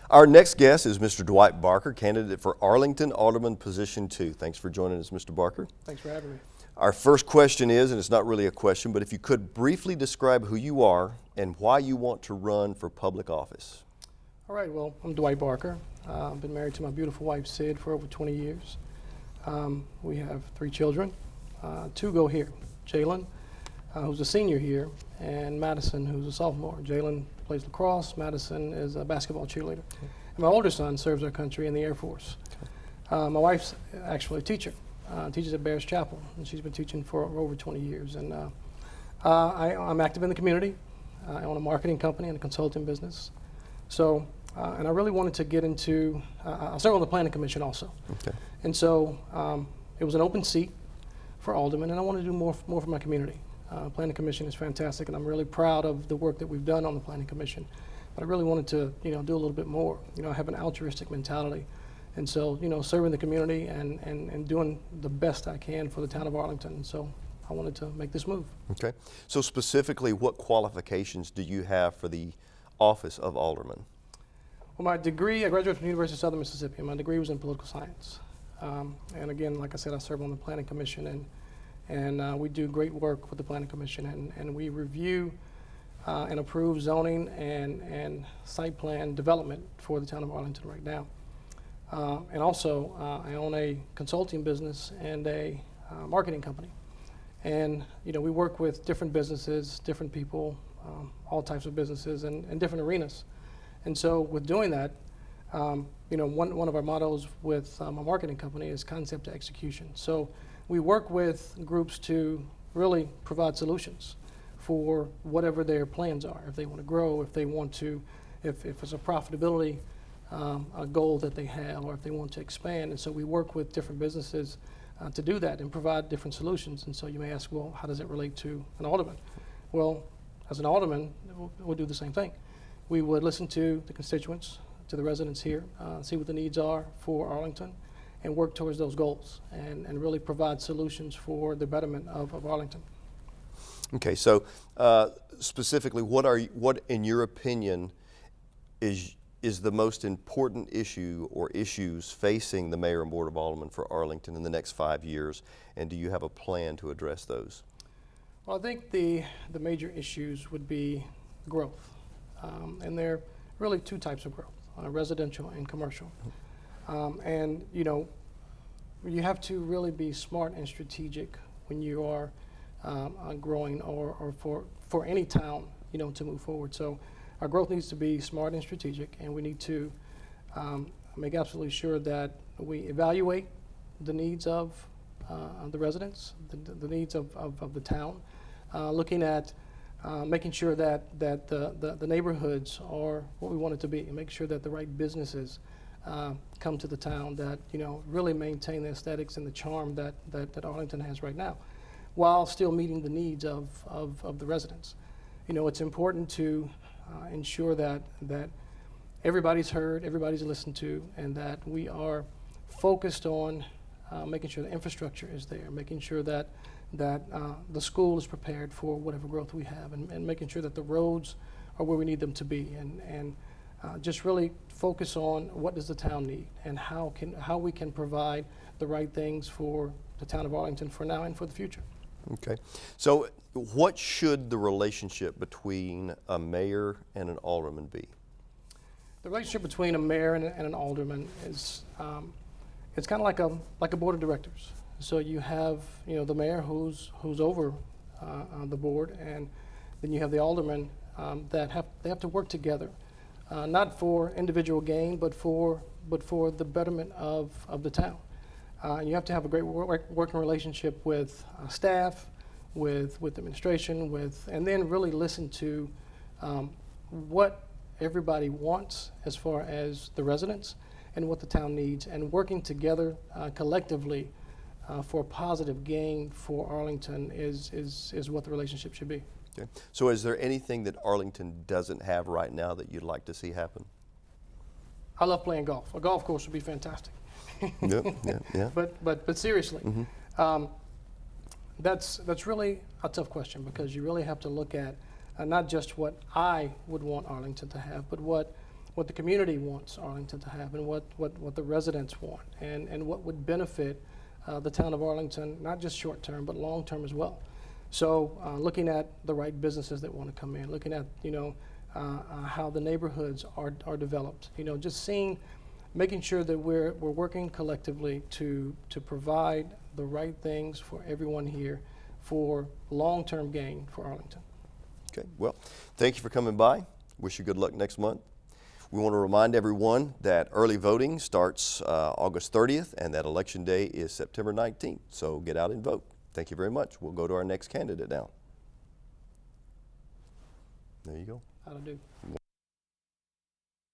Our next guest is Mr. Dwight Barker, candidate for Arlington Alderman Position 2. Thanks for joining us, Mr. Barker. Thanks for having me. Our first question is, and it's not really a question, but if you could briefly describe who you are and why you want to run for public office. All right, well, I'm Dwight Barker. I've been married to my beautiful wife, Sid, for over 20 years. We have 3 children. 2 go here. Jalen, who's a senior here, and Madison, who's a sophomore. Jalen plays lacrosse. Madison is a basketball cheerleader. And my older son serves our country in the Air Force. My wife's actually a teacher. Teaches at Bears Chapel, and she's been teaching for over 20 years. And I'm active in the community. I own a marketing company and a consulting business. So, and I really wanted to get into, I serve on the Planning Commission also. Okay. And so it was an open seat for alderman, and I wanted to do more for my community. Planning Commission is fantastic, and I'm really proud of the work that we've done on the Planning Commission. But I really wanted to, do a little bit more. I have an altruistic mentality. And so, serving the community and doing the best I can for the town of Arlington. And so I wanted to make this move. Okay. So specifically, what qualifications do you have for the office of alderman? Well, my degree, I graduated from the University of Southern Mississippi. My degree was in political science. And again, like I said, I serve on the Planning Commission, and we do great work with the Planning Commission, and we review and approve zoning and site plan development for the town of Arlington right now. And also, I own a consulting business and a marketing company. And, we work with different businesses, different people, all types of businesses and different arenas. And so with doing that, one of our mottos with my marketing company is concept to execution. So we work with groups to really provide solutions for whatever their plans are. If they want to grow, if they want to, if it's a profitability a goal that they have, or if they want to expand. And so we work with different businesses to do that and provide different solutions. And so you may ask, well, how does it relate to an alderman? Well, as an alderman, we'll do the same thing. We would listen to the constituents, to the residents here, see what the needs are for Arlington, and work towards those goals and really provide solutions for the betterment of Arlington. Okay, so specifically, what in your opinion is the most important issue or issues facing the mayor and board of aldermen for Arlington in the next 5 years, and do you have a plan to address those? Well, I think the major issues would be growth, and there are really 2 types of growth, residential and commercial. And you have to really be smart and strategic when you are growing or for any town to move forward. So our growth needs to be smart and strategic, and we need to make absolutely sure that we evaluate the needs of the residents, the needs of the town, looking at making sure that the neighborhoods are what we want it to be, and make sure that the right businesses come to the town that really maintain the aesthetics and the charm that Arlington has right now, while still meeting the needs of the residents. It's important to ensure that everybody's heard, everybody's listened to, and that we are focused on making sure the infrastructure is there, making sure that the school is prepared for whatever growth we have, and making sure that the roads are where we need them to be, and just really focus on what does the town need and how we can provide the right things for the town of Arlington for now and for the future. Okay, so what should the relationship between a mayor and an alderman be? The relationship between a mayor and an alderman is it's kind of like a board of directors. So you have the mayor who's over the board, and then you have the aldermen that have to work together, not for individual gain, but for the betterment of the town. And you have to have a great working relationship with staff, with administration, and then really listen to what everybody wants as far as the residents and what the town needs, and working together collectively for positive gain for Arlington is what the relationship should be. Okay. So is there anything that Arlington doesn't have right now that you'd like to see happen? I love playing golf. A golf course would be fantastic. Yeah. But seriously, that's really a tough question, because you really have to look at not just what I would want Arlington to have, but what what the community wants Arlington to have, and what the residents want, and what would benefit the town of Arlington, not just short term, but long term as well. So looking at the right businesses that want to come in, looking at, you know, how the neighborhoods are developed, you know, just making sure that we're working collectively to provide the right things for everyone here for long-term gain for Arlington. Okay, well, thank you for coming by. Wish you good luck next month. We want to remind everyone that early voting starts August 30th and that Election Day is September 19th. So get out and vote. Thank you very much. We'll go to our next candidate now. There you go. How to do.